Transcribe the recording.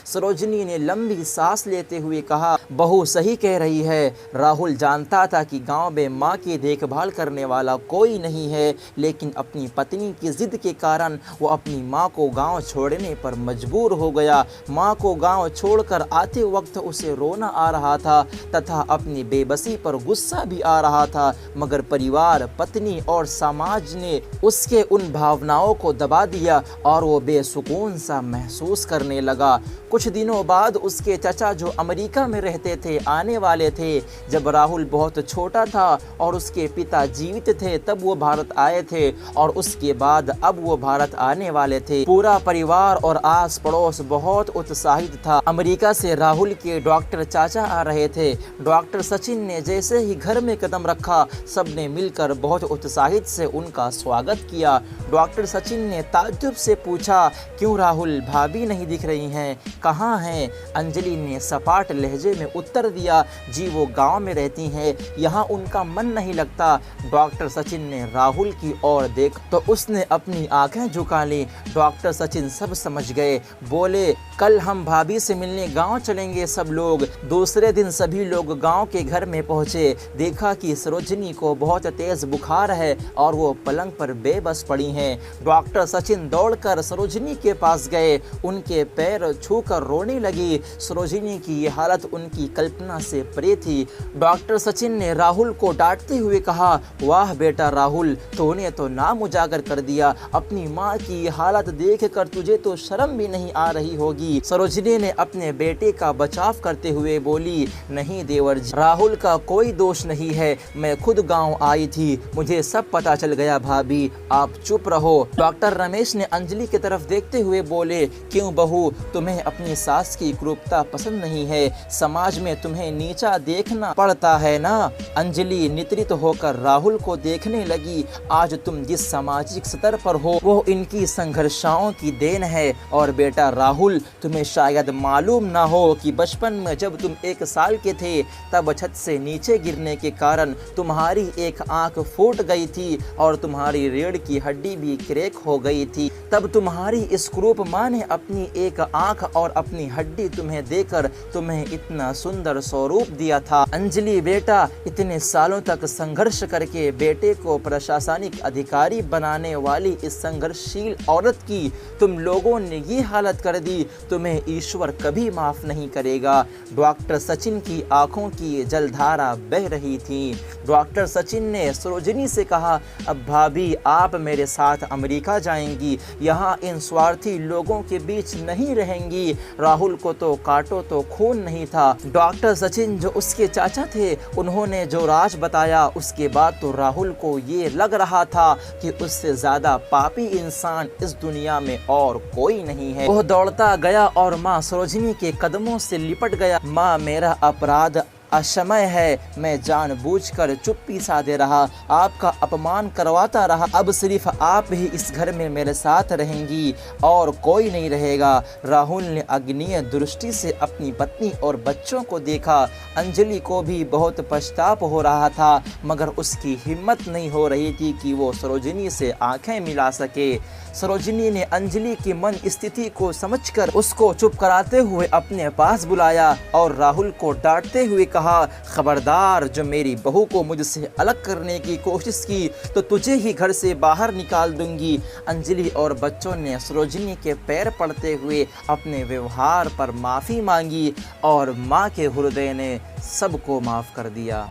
सरोजिनी ने लंबी सांस लेते हुए कहा, बहू सही कह रही है। राहुल जानता था कि गांव में मां की देखभाल करने वाला कोई नहीं है, लेकिन अपनी पत्नी की जिद के कारण वो अपनी मां को गांव छोड़ने पर मजबूर हो गया। मां को गांव छोड़कर आते वक्त उसे रोना आ रहा था तथा अपनी बेबसी पर गुस्सा भी आ रहा था, मगर परिवार, पत्नी और समाज ने उसके उन भावनाओं को दबा दिया और वो बेसुकून सा महसूस करने लगा। कुछ दिनों बाद उसके चचा जो अमेरिका में रहते थे आने वाले थे। जब राहुल बहुत छोटा था और उसके पिता जीवित थे तब वो भारत आए थे और उसके बाद अब वो भारत आने वाले थे। पूरा परिवार और आस पड़ोस बहुत उत्साहित था। अमेरिका से राहुल के डॉक्टर चाचा आ रहे थे। डॉक्टर सचिन ने जैसे ही घर में कदम रखा, सबने मिलकर बहुत उत्साहित से उनका स्वागत किया। डॉक्टर सचिन ने ताज्जुब से पूछा, क्यों राहुल, भाभी नहीं दिख रही हैं, कहाँ हैं? अंजलि ने सपाट लहजे में उत्तर दिया, जी वो गांव में रहती हैं, यहाँ उनका मन नहीं लगता। डॉक्टर सचिन ने राहुल की ओर देख तो उसने अपनी आंखें झुका ली। डॉक्टर सचिन सब समझ गए। बोले, कल हम भाभी से मिलने गांव चलेंगे सब लोग। दूसरे दिन सभी लोग गांव के घर में पहुंचे। देखा कि सरोजिनी को बहुत तेज बुखार है और वो पलंग पर बेबस पड़ी हैं। डॉक्टर सचिन दौड़कर सरोजिनी के पास गए, उनके पैर छूकर रोने लगी। सरोजिनी की ये हालत उनकी कल्पना से परे थी। डॉक्टर सचिन ने राहुल को डांटते हुए कहा, वाह बेटा राहुल, तूने तो नाम उजागर कर दिया। अपनी माँ की हालत देख कर तुझे तो शर्म भी नहीं आ रही होगी। सरोजिनी ने अपने बेटे का बचाव करते हुए बोली, नहीं देवर जी, राहुल का कोई दोष नहीं है, मैं खुद गांव आई थी, मुझे सब पता चल गया। भाभी आप चुप रहो। डॉक्टर रमेश ने अंजलि की तरफ देखते हुए बोले, क्यों बहू, तुम्हें अपनी सास की क्रूरता पसंद नहीं है? समाज में तुम्हें नीचा देखना पड़ता है ना? अंजलि नितृत होकर राहुल को देखने लगी। आज तुम जिस सामाजिक स्तर पर हो वो इनकी संघर्षों की देन है। और बेटा राहुल, तुम्हें शायद मालूम ना हो कि बचपन में जब तुम 1 साल के थे तब छत से नीचे गिरने के कारण तुम्हारी एक आंख फूट गई थी और तुम्हारी रीढ़ की हड्डी भी क्रैक हो गई थी। तब तुम्हारी इस क्रूप माँ ने अपनी एक आंख और अपनी हड्डी तुम्हें देकर तुम्हें इतना सुंदर स्वरूप दिया था। अंजलि बेटा, इतने सालों तक संघर्ष करके बेटे को प्रशासनिक अधिकारी बनाने वाली इस संघर्षशील औरत की तुम लोगों ने ये हालत कर दी, तुम्हें ईश्वर कभी माफ नहीं करेगा। डॉक्टर सचिन की आंखों की जलधारा बह रही थी। डॉक्टर सचिन ने सरोजिनी से कहा, अब भाभी आप मेरे साथ अमेरिका जाएंगी, यहाँ इन स्वार्थी लोगों के बीच नहीं रहेंगी। राहुल को तो काटो तो खून नहीं था। डॉक्टर सचिन जो उसके चाचा थे, उन्होंने जो राज बताया, उसके बाद तो राहुल को ये लग रहा था कि उससे ज्यादा पापी इंसान इस दुनिया में और कोई नहीं है। वो दौड़ता गया और माँ सरोजिनी के कदमों से लिपट गया। माँ, मेरा अपराध अक्षमय है, मैं जानबूझकर चुप्पी साधे रहा, आपका अपमान करवाता रहा। अब सिर्फ आप ही इस घर में मेरे साथ रहेंगी और कोई नहीं रहेगा। राहुल ने अग्निय दृष्टि से अपनी पत्नी और बच्चों को देखा। अंजलि को भी बहुत पछतावा हो रहा था, मगर उसकी हिम्मत नहीं हो रही थी कि वो सरोजिनी से आंखें मिला सके। सरोजिनी ने अंजलि की मन स्थिति को समझकर उसको चुप कराते हुए अपने पास बुलाया और राहुल को डांटते हुए कहा, खबरदार, जो मेरी बहू को मुझसे अलग करने की कोशिश की तो तुझे ही घर से बाहर निकाल दूंगी। अंजलि और बच्चों ने सरोजिनी के पैर पड़ते हुए अपने व्यवहार पर माफ़ी मांगी और माँ के हृदय ने सबको माफ़ कर दिया।